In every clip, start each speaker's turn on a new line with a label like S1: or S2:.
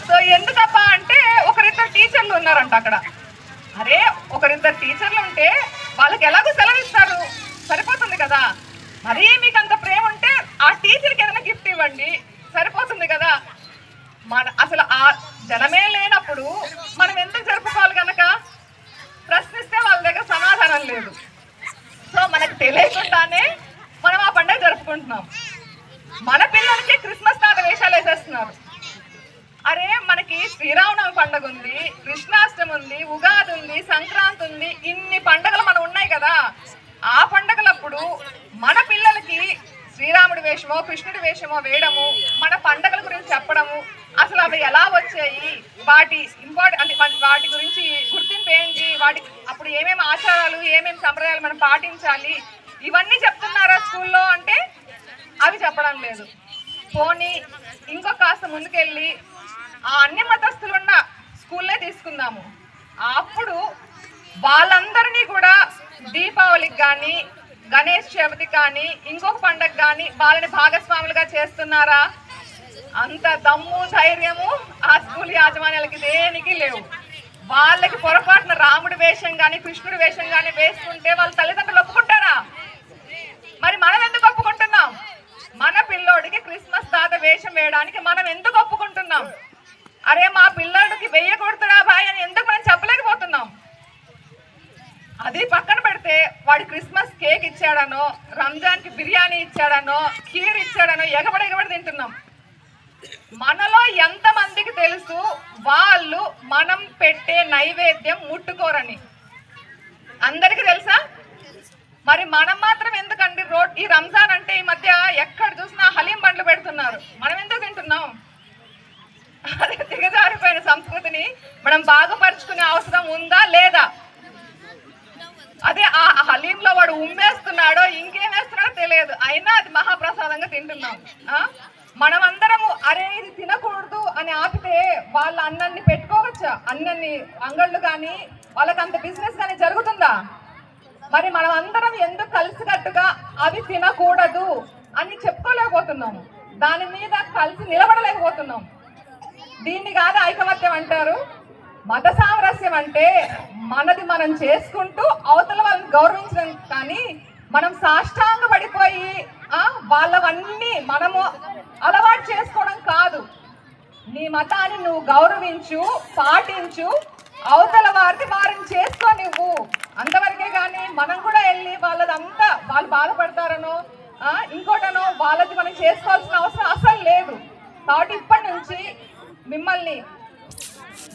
S1: So ఎందుకబ్బా అంటే ఒకరిద్దరు టీచర్లు ఉన్నారంట అక్కడ. అరే ఒకరిద్దరు టీచర్లు ఉంటే వాళ్ళకి ఎలాగో సెలవు ఇస్తారు, సరిపోతుంది కదా. మరీ మీకు అంత ప్రేమ ఉంటే ఆ టీచర్కి ఏదైనా గిఫ్ట్ ఇవ్వండి, సరిపోతుంది కదా. అసలు ఆ జనమే లేనప్పుడు మనం ఎందుకు జరుపుకోవాలి కనుక ప్రశ్నిస్తే వాళ్ళ దగ్గర సమాధానం లేదు. సో మనకు తెలియకుండానే మనం ఆ పండుగ జరుపుకుంటున్నాం. మన పిల్లలకి క్రిస్మస్ తాత వేషాలు వేసేస్తున్నారు. అరే మనకి శ్రీరామనవమి పండుగ ఉంది, కృష్ణాష్టమి ఉంది, ఉగాది ఉంది, సంక్రాంతి ఉంది, ఇన్ని పండుగలు మనం ఉన్నాయి కదా. ఆ పండుగలప్పుడు మన పిల్లలకి శ్రీరాముడి వేషమో కృష్ణుడి వేషమో వేయడము, మన పండుగల గురించి చెప్పడము, అసలు అవి ఎలా వచ్చాయి, వాటి అంటే వాటి గురించి గుర్తింపు ఏంటి, వాటి అప్పుడు ఏమేమి ఆచారాలు ఏమేమి సంప్రదాయాలు మనం పాటించాలి, ఇవన్నీ చెప్తున్నారా స్కూల్లో అంటే అవి చెప్పడం లేదు. పోనీ ఇంకో కాస్త ముందుకెళ్ళి ఆ అన్ని మతస్థులున్న స్కూల్లే తీసుకుందాము. అప్పుడు వాళ్ళందరినీ కూడా దీపావళికి కానీ గణేష్ చవితికి కానీ ఇంకొక పండగ కానీ వాళ్ళని భాగస్వాములుగా చేస్తున్నారా? అంత దమ్ము ధైర్యము ఆ స్కూల్ యాజమాన్యాలకి దేనికి లేవు. వాళ్ళకి పొరపాటున రాముడి వేషం కానీ కృష్ణుడి వేషం కానీ వేసుకుంటే వాళ్ళ తల్లిదండ్రులు ఒప్పుకుంటారా? మరి మనం ఎందుకు ఒప్పుకుంటున్నాం? మన పిల్లోడికి క్రిస్మస్ తాత వేషం వేయడానికి మనం ఎందుకు ఒప్పుకుంటున్నాం? అరే మా పిల్లోడికి వెయ్యకూడదురా బాయ్ అని ఎందుకు మనం చెప్పలేకపోతున్నాం? అది పక్కన పెడితే వాడి క్రిస్మస్ కేక్ ఇచ్చాడనో, రంజాన్కి బిర్యానీ ఇచ్చాడనో, ఖీర్ ఇచ్చాడనో ఎగబడి తింటున్నాం. మనలో ఎంతమందికి తెలుసు వాళ్ళు మనం పెట్టే నైవేద్యం ముట్టుకోరని? అందరికీ తెలుసా? మరి మనం మాత్రం ఎందుకండి ఈ రంజాన్ అంటే ఈ మధ్య ఎక్కడ చూసినా హలీం బండ్లు పెడుతున్నారు, మనం ఎందుకు తింటున్నాం? అదే దిగజారిపోయిన సంస్కృతిని మనం బాగుపరుచుకునే అవసరం ఉందా లేదా? అదే ఆ హలీంలో వాడు ఉమ్మేస్తున్నాడో ఇంకేం వేస్తున్నాడో తెలియదు, అయినా అది మహాప్రసాదంగా తింటున్నాం. మనమందరము అరే ఇది తినకూడదు అని ఆపితే వాళ్ళ అన్నన్ని పెట్టుకోవచ్చా? అన్నన్ని అంగళ్ళు కానీ వాళ్ళకి అంత బిజినెస్ కానీ జరుగుతుందా? మరి మనం అందరం ఎందుకు కలిసికట్టుగా అవి తినకూడదు అని చెప్పుకోలేకపోతున్నాము, దాని మీద కలిసి నిలబడలేకపోతున్నాం. దీన్ని కాదు ఐకమత్యం అంటారు. మత సామరస్యం అంటే మనది మనం చేసుకుంటూ అవతల వాళ్ళని గౌరవించడం, కానీ మనం సాష్టాంగ పడిపోయి వాళ్ళవన్నీ మనము అలవాటు చేసుకోవడం కాదు. నీ మతాన్ని నువ్వు గౌరవించు, పాటించు, అవతల వారిని చేసుకో నువ్వు, అంతవరకే. కానీ మనం కూడా వెళ్ళి వాళ్ళదంతా వాళ్ళు బాధపడతారనో ఇంకోటనో వాళ్ళది మనం చేసుకోవాల్సిన అవసరం అసలు లేదు. కాబట్టి ఇప్పటి నుంచి మిమ్మల్ని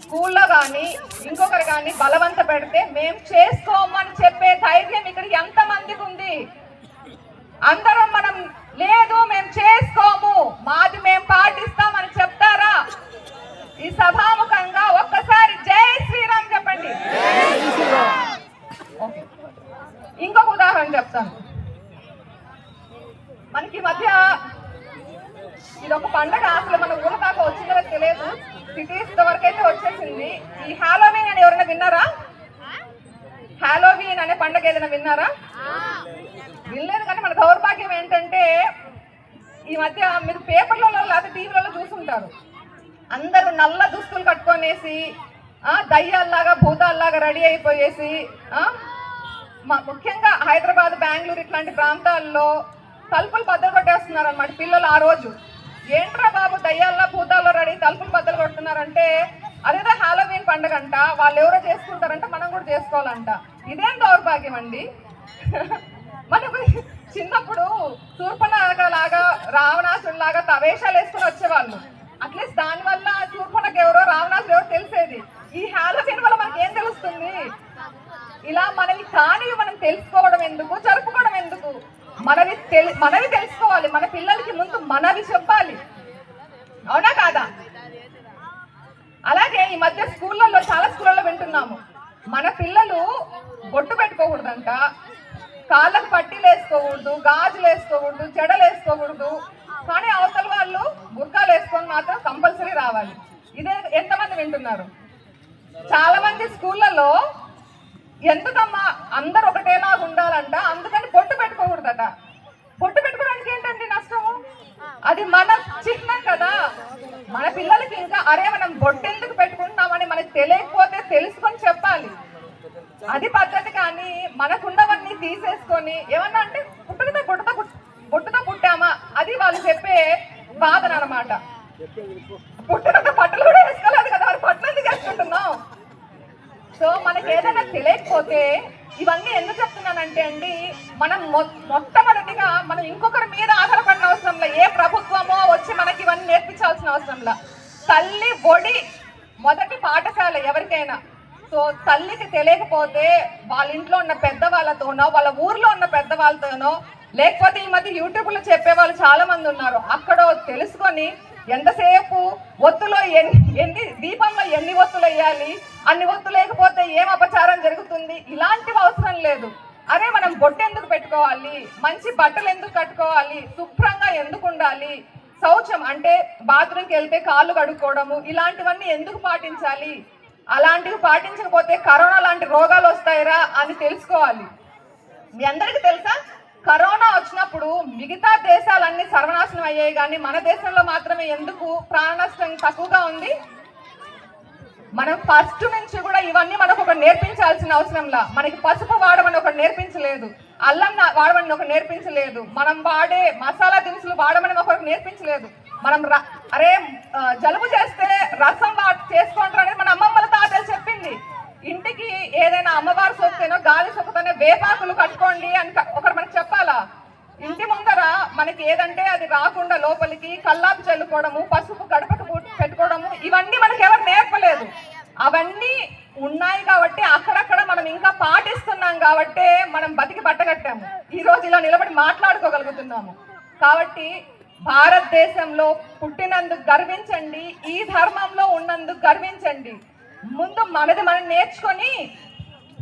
S1: స్కూల్లో కానీ ఇంకొకరు కానీ బలవంత పెడితే మేము చేసుకోమని చెప్పే ధైర్యం ఇక్కడ ఎంతమందికి ఉంది? అందరం మనం లేదు మేము చేసుకోము, మాది మేము పాటిస్తామని చెప్తారా? ఈ సభాముఖంగా ఒక్కసారి జై శ్రీరామ్ చెప్పండి. ఇంకొక ఉదాహరణ చెప్తాను. మనకి మధ్య ఇదొక పండగ, అసలు మన ఊరు దాకా వచ్చిందో తెలియదు, సిటీస్ వరకు అయితే వచ్చేసింది. ఈ హాలోవీన్ అని ఎవరైనా విన్నారా? హాలోవీన్ అనే పండగ ఏదైనా విన్నారా? వినలేదు. కానీ మన దౌర్భాగ్యం ఏంటంటే ఈ మధ్య మీరు పేపర్లలో లేకపోతే టీవీలలో చూసుంటారు, అందరూ నల్ల దుస్తులు కట్టుకొనేసి దయ్యాల్లాగా భూతాల్లాగా రెడీ అయిపోయేసి ముఖ్యంగా హైదరాబాద్ బెంగళూరు ఇట్లాంటి ప్రాంతాల్లో తలుపులు బద్దలు కొట్టేస్తున్నారు అన్నమాట పిల్లలు. ఆ రోజు ఏంట్రా బాబు దయ్యాల్లో భూతాల్లో రెడీ తలుపులు బద్దలు కొడుతున్నారంటే అదేదో హాలోవీన్ పండుగ అంట, వాళ్ళు ఎవరో చేసుకుంటారంట, మనం కూడా చేసుకోవాలంట. ఇదేం దౌర్భాగ్యం అండి. మనకు చిన్నప్పుడు శూర్పణఖ లాగా రావణాసుడు లాగా తవేషాలు వేసుకుని వచ్చేవాళ్ళు. అట్లీస్ట్ దానివల్ల శూర్పణఖ ఎవరో రావణాసుడు ఎవరో తెలిసేది. ఈ హాలోవీన్ వల్ల మనకి ఏం తెలుస్తుంది? ఇలా మనవి కానివి మనం తెలుసుకోవడం ఎందుకు, జరుపుకోవడం ఎందుకు? మనవి తెలుసుకోవాలి, మన పిల్లలకి ముందు మనవి చెప్పాలి, అవునా కాదా? అలాగే ఈ మధ్య స్కూళ్ళల్లో చాలా స్కూళ్ళలో వింటున్నాము, మన పిల్లలు బొట్టు పెట్టుకోకూడదంట, కాళ్ళకు పట్టీలు వేసుకోకూడదు, గాజులు వేసుకోకూడదు, జడలు వేసుకోకూడదు, కానీ అవతల వాళ్ళు బుర్కాలు వేసుకొని మాత్రం కంపల్సరీ రావాలి. ఇదే ఎంతమంది వింటున్నారు? చాలా మంది స్కూళ్ళలో ఎందుకమ్మా అందరు ఒకటేలాగా ఉండాలంట, అందుకని బొట్టు పెట్టుకోకూడదట. బొట్టు పెట్టుకోవడానికి ఏంటండి నష్టము? అది మన చిహ్నం కదా. మన పిల్లలకి ఇంకా అరే మనం బొట్టెందుకు పెట్టుకుంటున్నామని మనకు తెలియకపోతే తెలుసుకొని చెప్పాలి, అది పద్ధతి. కానీ మనకున్నవన్నీ తీసేసుకొని ఏమన్నా అంటే బొట్టుతో పుట్టామా అది వాళ్ళు చెప్పే బాధన అనమాట. పుట్టినంత బట్టలు కూడా వేసుకోలేదు కదా, మరి బట్టలు ఎందుకు వేసుకుంటున్నాం? సో మనకి ఏదైనా తెలియకపోతే ఇవన్నీ ఎందుకు చెప్తున్నానంటే అండి, మనం మొట్టమొదటిగా మనం ఇంకొకరి మీద ఆధారపడిన అవసరంలో, ఏ ప్రభుత్వమో వచ్చి మనకి ఇవన్నీ నేర్పించాల్సిన అవసరంలో. తల్లి ఒడి మొదటి పాఠశాల ఎవరికైనా. సో తల్లికి తెలియకపోతే వాళ్ళ ఇంట్లో ఉన్న పెద్దవాళ్ళతోనో, వాళ్ళ ఊర్లో ఉన్న పెద్దవాళ్ళతోనో, లేకపోతే ఈ మధ్య యూట్యూబ్లో చెప్పే వాళ్ళు చాలా మంది ఉన్నారు, అక్కడ తెలుసుకొని ఎంతసేపు ఒత్తులో ఎన్ని దీపంలో ఎన్ని ఒత్తులు వేయాలి, అన్ని ఒత్తులు లేకపోతే ఏం అపచారం జరుగుతుంది, ఇలాంటివి అవసరం లేదు. అరే మనం బొట్టు ఎందుకు పెట్టుకోవాలి, మంచి బట్టలు ఎందుకు కట్టుకోవాలి, శుభ్రంగా ఎందుకు ఉండాలి, శౌచం అంటే బాత్రూమ్కి వెళ్తే కాళ్ళు కడుక్కోవడము, ఇలాంటివన్నీ ఎందుకు పాటించాలి, అలాంటివి పాటించకపోతే కరోనా లాంటి రోగాలు వస్తాయిరా అని తెలుసుకోవాలి. మీ అందరికీ తెలుసా, కరోనా వచ్చినప్పుడు మిగతా దేశాలన్నీ సర్వనాశనం అయ్యాయి, కానీ మన దేశంలో మాత్రమే ఎందుకు ప్రాణ నష్టం తక్కువగా ఉంది? మనం ఫస్ట్ నుంచి కూడా ఇవన్నీ మనకు ఒక నేర్పించాల్సిన అవసరంలా. మనకి పసుపు వాడమని ఒక నేర్పించలేదు, అల్లం వాడమని ఒక నేర్పించలేదు, మనం వాడే మసాలా దినుసులు వాడమని ఒకరికి నేర్పించలేదు. మనం అరే జలుబు చేస్తే రసం చేసుకుంటారు అనేది మన అమ్మమ్మల తాతలు చెప్పింది. ఇంటికి ఏదైనా అమ్మవారు సొక్కుతేనో గాలి సొక్కుతేనో వేపాకులు కట్టుకోండి అని ఒకరు మనకు చెప్పాలా? ఇంటి ముందర మనకి ఏదంటే అది రాకుండా లోపలికి కల్లాపు చల్లుకోవడము, పసుపు గడపకు పెట్టుకోవడము, ఇవన్నీ మనకి ఎవరు నేర్పలేదు. అవన్నీ ఉన్నాయి కాబట్టి అక్కడక్కడ మనం ఇంకా పాటిస్తున్నాం కాబట్టి మనం బతికి బట్టగట్టాము, ఈ రోజు ఇలా నిలబడి మాట్లాడుకోగలుగుతున్నాము. కాబట్టి భారతదేశంలో పుట్టినందుకు గర్వించండి, ఈ ధర్మంలో ఉన్నందుకు గర్వించండి. ముందు మనది మనం నేర్చుకొని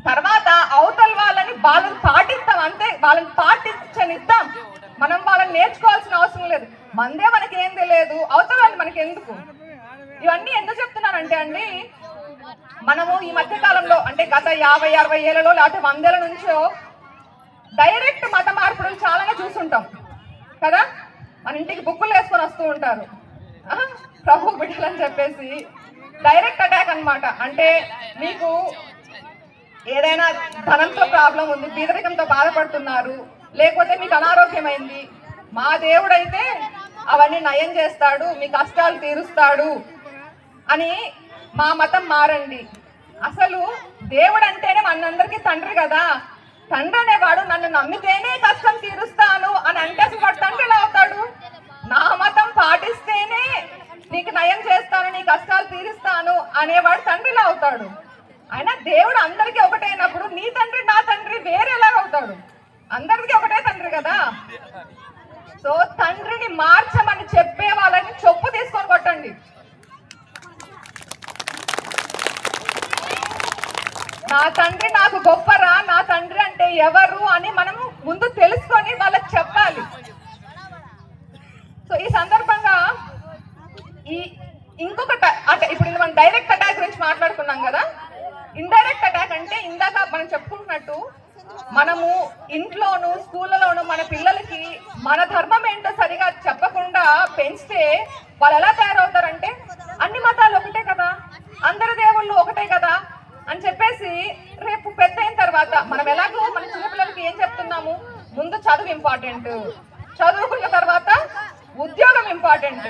S1: తర్వాత అవతల వాళ్ళని పాటిస్తాం, అంతే. వాళ్ళని పాటించనిద్దాం, మనం వాళ్ళని నేర్చుకోవాల్సిన అవసరం లేదు. మందే మనకి ఏం తెలియదు, అవతల వాళ్ళని మనకి ఎందుకు? ఇవన్నీ ఎందుకు చెప్తున్నానంటే అండి, మనము ఈ మధ్య కాలంలో అంటే గత 50-60 ఏళ్లలో లేకపోతే 100 ఏళ్ల నుంచో డైరెక్ట్ మత మార్పులు చాలానే చూసుంటాం కదా. మన ఇంటికి బుక్కులు వేసుకొని వస్తూ ఉంటారు, ప్రభు బిడ్డలని చెప్పేసి డైరెక్ట్ అటాక్ అన్నమాట. అంటే మీకు ఏదైనా ధనంతో ప్రాబ్లం ఉంది, పేదరికంతో బాధపడుతున్నారు, లేకపోతే మీకు అనారోగ్యమైంది, మా దేవుడైతే అవన్నీ నయం చేస్తాడు, మీ కష్టాలు తీరుస్తాడు అని మా మతం మారండి. అసలు దేవుడు అంటేనే మనందరికీ తండ్రి కదా. తండ్రి అనేవాడు నన్ను నమ్మితేనే కష్టం తీరుస్తాను అని అంటే అసలు వాడు తండ్రి ఎలా అవుతాడు? నా మతం పాటిస్తేనే నీకు నయం చేస్తాను, నీ కష్టాలు తీరుస్తాను అనేవాడు తండ్రిలా అవుతాడు. అయినా దేవుడు అందరికీ ఒకటైనప్పుడు నీ తండ్రి నా తండ్రి వేరేలా అవుతాడు? అందరికీ ఒకటే తండ్రి కదా. సో తండ్రిని మార్చమని చెప్పే వాళ్ళని చొప్పు తీసుకొని కొట్టండి. నా తండ్రి నాకు గొప్పరా, నా తండ్రి అంటే ఎవరు అని మనము ముందు తెలుసుకొని వాళ్ళకి చెప్పాలి. సో ఈ సందర్భంగా ఇంకొక అంటే ఇప్పుడు మనం డైరెక్ట్ అటాక్ గురించి మాట్లాడుకున్నాం కదా. ఇండైరెక్ట్ అటాక్ అంటే ఇందాక మనం చెప్పుకుంటున్నట్టు మనము ఇంట్లోనూ స్కూళ్ళలోనూ మన పిల్లలకి మన ధర్మం ఏంటో సరిగా చెప్పకుండా పెంచితే వాళ్ళు ఎలా తయారవుతారంటే అన్ని మతాలు ఒకటే కదా, అందరి దేవుళ్ళు ఒకటే కదా అని చెప్పేసి రేపు పెద్ద అయిన తర్వాత మనం ఎలాగో మన చిన్నపిల్లలకి ఏం చెప్తున్నాము, ముందు చదువు ఇంపార్టెంట్, చదువుకున్న తర్వాత ఉద్యోగం ఇంపార్టెంట్,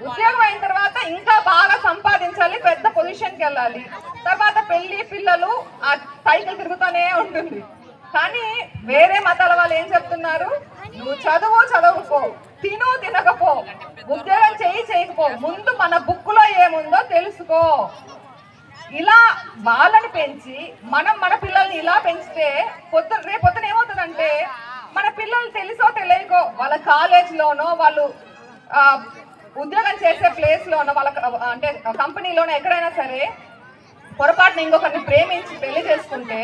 S1: ఉద్యోగం అయిన తర్వాత ఇంకా బాగా సంపాదించాలి, పెద్ద పొజిషన్కి వెళ్ళాలి, తర్వాత పెళ్లి పిల్లలు ఆ సైకిల్ తిరుగుతూనే ఉంటుంది. కానీ వేరే మతాల వాళ్ళు ఏం చెప్తున్నారు, నువ్వు చదువుకో, తినకపో, ఉద్యోగం చేయకపో, ముందు మన బుక్కులో ఏముందో తెలుసుకో. ఇలా వాళ్ళని పెంచి మనం మన పిల్లల్ని ఇలా పెంచితే రేపొద్దున ఏమవుతుందంటే మన పిల్లలు తెలుసో తెలియకో వాళ్ళ కాలేజ్లోనో వాళ్ళు ఉద్యోగం చేసే ప్లేస్లోనో వాళ్ళ అంటే కంపెనీలోనో ఎక్కడైనా సరే పొరపాటున ఇంకొకరిని ప్రేమించి పెళ్లి చేసుకుంటే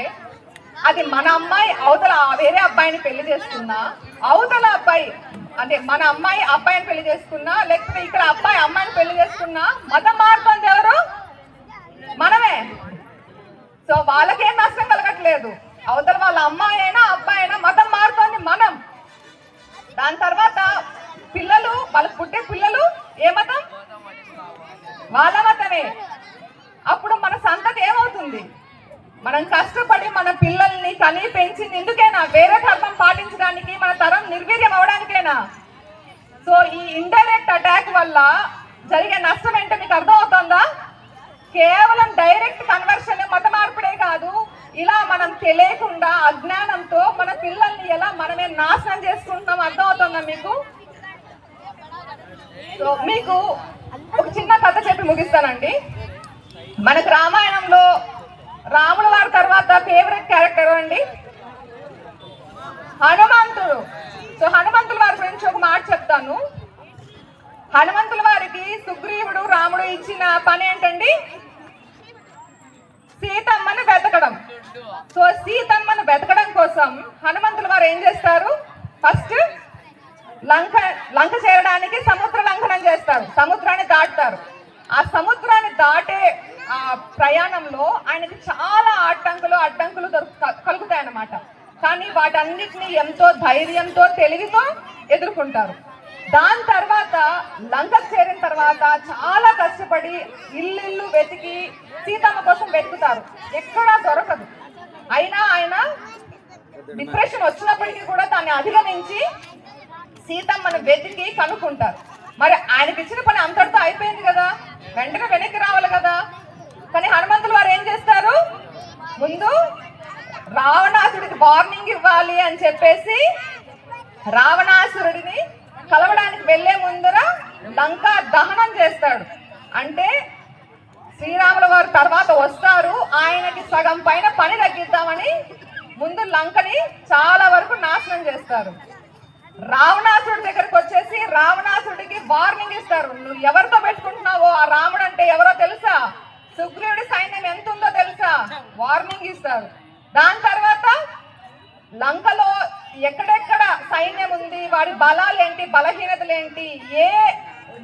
S1: అది మన అమ్మాయి అవతల వేరే అబ్బాయిని పెళ్లి చేసుకున్నా, అవతల అబ్బాయి అంటే మన అమ్మాయి అబ్బాయిని పెళ్లి చేసుకున్నా, లేకపోతే ఇక్కడ అబ్బాయి అమ్మాయిని పెళ్లి చేసుకున్నా మతం మారుతుంది ఎవరు? మనమే. సో వాళ్ళకేం నష్టం కలగట్లేదు, అవతల వాళ్ళ అమ్మాయి అయినా అబ్బాయి అయినా మతం మారుతోంది మనం. దాని తర్వాత పిల్లలు వాళ్ళకి పుట్టే పిల్లలు ఏ మతం? వాళ్ళ మతం. ఆనందమే. అప్పుడు మన సంతతి ఏమవుతుంది? మనం కష్టపడి మన పిల్లల్ని కని పెంచింది ఎందుకేనా? వేరే ధర్మం పాటించడానికి, మన తరం నిర్వీర్యం అవడానికేనా? సో ఈ ఇండైరెక్ట్ అటాక్ వల్ల జరిగే నష్టం ఏంటో మీకు అర్థమవుతుందా? కేవలం డైరెక్ట్ కన్వర్షన్, మత మార్పిడే కాదు, ఇలా మనం తెలియకుండా అజ్ఞానంతో మన పిల్లల్ని ఎలా మనమే నాశనం చేసుకుంటున్నాం అర్థమవుతుందా మీకు? సో మీకు ఒక చిన్న కథ చెప్పి ముగిస్తానండి. మనకు రామాయణంలో రాముల వారి తర్వాత ఫేవరెట్ క్యారెక్టర్ అండి హనుమంతుడు. సో హనుమంతుల వారి గురించి ఒక మాట చెప్తాను. హనుమంతుల వారికి సుగ్రీవుడు రాముడు ఇచ్చిన పని ఏంటండి? సీతమ్మను వెతకడం. సో సీతమ్మను వెతకడం కోసం హనుమంతుల వారు ఏం చేస్తారు? ఫస్ట్ లంక చేరడానికి సముద్ర లంఘనం చేస్తారు, సముద్రాన్ని దాటుతారు. ఆ సముద్రాన్ని దాటే ఆ ప్రయాణంలో ఆయనకి చాలా అడ్డంకులు కలుగుతాయన్నమాట. కానీ వాటన్నిటిని ఎంతో ధైర్యంతో తెలివితో ఎదుర్కొంటారు. దాని తర్వాత లంకకు చేరిన తర్వాత చాలా కష్టపడి ఇల్లు వెతికి సీతమ్మ కోసం వెతుకుతారు, ఎక్కడా దొరకదు. అయినా ఆయన డిప్రెషన్ వచ్చినప్పటికీ కూడా దాన్ని అధిగమించి సీతమ్మను వెతికి కనుక్కుంటారు. మరి ఆయనకి ఇచ్చిన పని అంతటితో అయిపోయింది కదా, వెంటనే వెనక్కి రావాలి కదా. కానీ హనుమంతులు వారు ఏం చేస్తారు? ముందు రావణాసుడికి వార్నింగ్ ఇవ్వాలి అని చెప్పేసి రావణాసురుడిని కలవడానికి వెళ్లే ముందర లంక దహనం చేస్తాడు. అంటే శ్రీరాముల వారు తర్వాత వస్తారు, ఆయనకి సగం పైన పని తగ్గిద్దామని ముందు లంకని చాలా వరకు నాశనం చేస్తారు. రావణాసుడి దగ్గరకు వచ్చేసి రావణాసుడికి వార్నింగ్ ఇస్తారు. నువ్వు ఎవరితో పెట్టుకుంటున్నావో, ఆ రాముడు అంటే ఎవరో తెలుసా, సుగ్రీవుడి సైన్యం ఎంత ఉందో తెలుసా, వార్నింగ్ ఇస్తారు. దాని తర్వాత లంకలో ఎక్కడెక్కడ సైన్యం ఉంది, వాడి బలాలు ఏంటి, బలహీనతలు ఏంటి, ఏ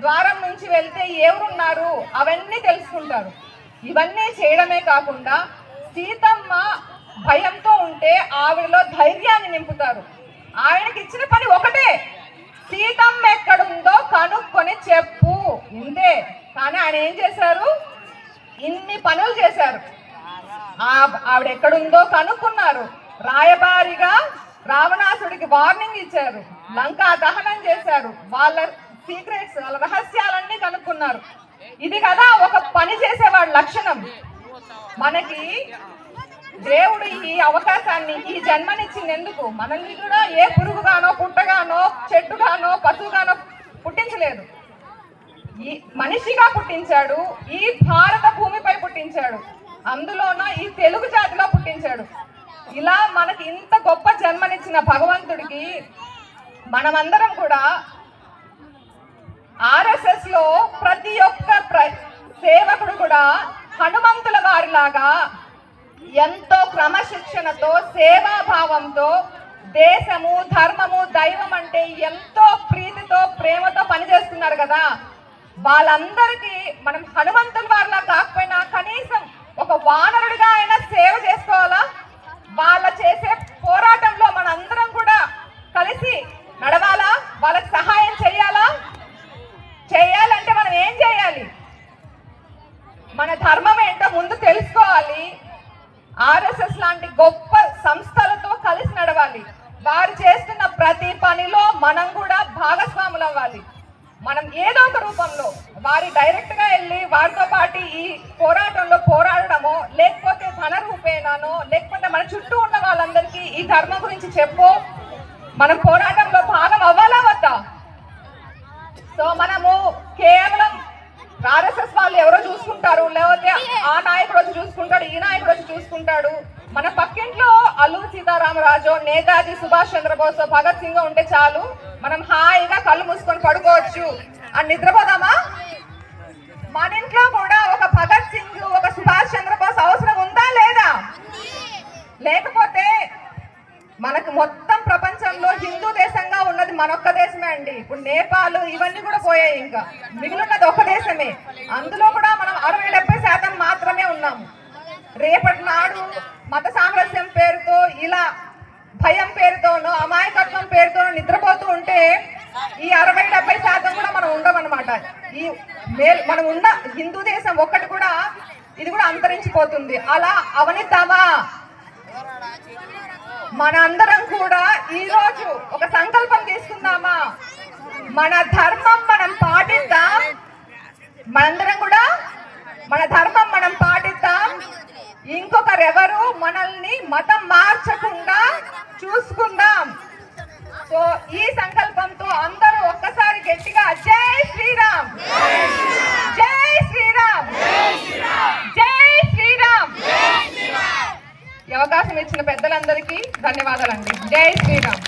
S1: ద్వారం నుంచి వెళ్తే ఎవరున్నారు అవన్నీ తెలుసుకుంటారు. ఇవన్నీ చేయడమే కాకుండా సీతమ్మ భయంతో ఉంటే ఆవిడలో ధైర్యాన్ని నింపుతారు. ఆయనకి ఇచ్చిన పని ఒకటే, సీతమ్మ ఎక్కడుందో కనుక్కొని చెప్పు, ఇంతే. కానీ ఆయన ఏం చేశారు? ఇన్ని పనులు చేశారు. ఆవిడ ఎక్కడుందో కనుక్కున్నారు, రాయబారిగా రావణాసుడికి వార్నింగ్ ఇచ్చారు, లంకా దహనం చేశారు, వాళ్ళ సీక్రెట్స్, వాళ్ళ రహస్యాలన్నీ కనుక్కున్నారు. ఇది కదా ఒక పని చేసేవాడి లక్షణం. మనకి దేవుడు ఈ అవకాశాన్ని, ఈ జన్మనిచ్చింది ఎందుకు? మనల్ని కూడా ఏ పురుగుగానో, పుట్టగానో, చెట్టుగానో, పశువుగానో పుట్టించలేదు. ఈ మనిషిగా పుట్టించాడు, ఈ భారత భూమిపై పుట్టించాడు, అందులోన ఈ తెలుగు జాతిలో పుట్టించాడు. ఇలా మనకి ఇంత గొప్ప జన్మనిచ్చిన భగవంతుడికి మనమందరం కూడా RSS లో ప్రతి ఒక్క సేవకుడు కూడా హనుమంతుల వారిలాగా ఎంతో క్రమశిక్షణతో, సేవాభావంతో, దేశము, ధర్మము, దైవం అంటే ఎంతో ప్రీతితో, ప్రేమతో పనిచేస్తున్నారు కదా. వాళ్ళందరికీ మనం హనుమంతుల వారిలా కాకపోయినా కనీసం ఒక వానరుడిగా అయినా సేవ చేసుకోవాలా? వాళ్ళ చేసే పోరాటంలో మనందరం కూడా కలిసి నడవాలా? వాళ్ళకి సహాయం చేయాలా? చేయాలంటే మనం ఏం చేయాలి? మన ధర్మం ఏంటో ముందు తెలుసుకోవాలి. RSS లాంటి గొప్ప సంస్థలతో కలిసి నడవాలి. వారు చేస్తున్న ప్రతి పనిలో మనం కూడా భాగస్వాములు అవ్వాలి. మనం ఏదో ఒక రూపంలో వారి డైరెక్ట్ గా వెళ్ళి వారితో పాటు ఈ పోరాటంలో పోరాడడమో, లేకపోతే ధన రూపేనానో, లేకపోతే మన చుట్టూ ఉన్న వాళ్ళందరికీ ఈ ధర్మం గురించి చెప్పో మనం పోరాటంలో భాగం అవ్వాలా వద్దా? సో మనము కేవలం RSS వాళ్ళు ఎవరో చూసుకుంటారు, లేకపోతే ఆ నాయకుడు వచ్చి చూసుకుంటాడు, ఈ నాయకుడు వచ్చి చూసుకుంటాడు. మన పక్కింట్లో అల్లూరి సీతారామరాజు, నేతాజీ సుభాష్ చంద్రబోస్, భగత్ సింగ్ ఉంటే చాలు, మనం హాయిగా కళ్ళు మూసుకొని పడుకోవచ్చు అని నిద్రపోదామా? మన ఇంట్లో కూడా ఒక భగత్ సింగ్, ఒక సుభాష్ చంద్రబోస్ అవసరం ఉందా లేదా? లేకపోతే మనకు మొత్తం ప్రపంచంలో హిందూ దేశంగా ఉన్నది మనొక్క దేశమే అండి. ఇప్పుడు నేపాల్ ఇవన్నీ కూడా పోయాయి, ఇంకా మిగిలినది ఒక దేశమే. అందులో కూడా మనం 60-70% మాత్రమే ఉన్నాము. రేపటి నాడు మత సామరస్యం పేరుతో, ఇలా భయం పేరుతోనో, అమాయకత్వం పేరుతోనో నిద్రపోతూ ఉంటే ఈ 60-70% కూడా మనం ఉండమన్నమాట. ఈ మనం ఉన్న హిందూ దేశం ఒక్కటి కూడా ఇది కూడా అంతరించిపోతుంది. అలా అవనిద్దామా? మనందరం కూడా ఈ రోజు ఒక సంకల్పం తీసుకుందామా? మన ధర్మం మనం పాటిద్దాం. మనందరం కూడా మన ధర్మం మనం పాటిద్దాం. ఇంకొకరెవరు మనల్ని మతం మార్చకుండా చూసుకుందాం. సో ఈ సంకల్పంతో అందరూ ఒక్కసారి గట్టిగా జై శ్రీరామ్, జై శ్రీరామ్, జై శ్రీరామ్. ఈ అవకాశం ఇచ్చిన పెద్దలందరికీ ధన్యవాదాలండి. జై శ్రీరామ్.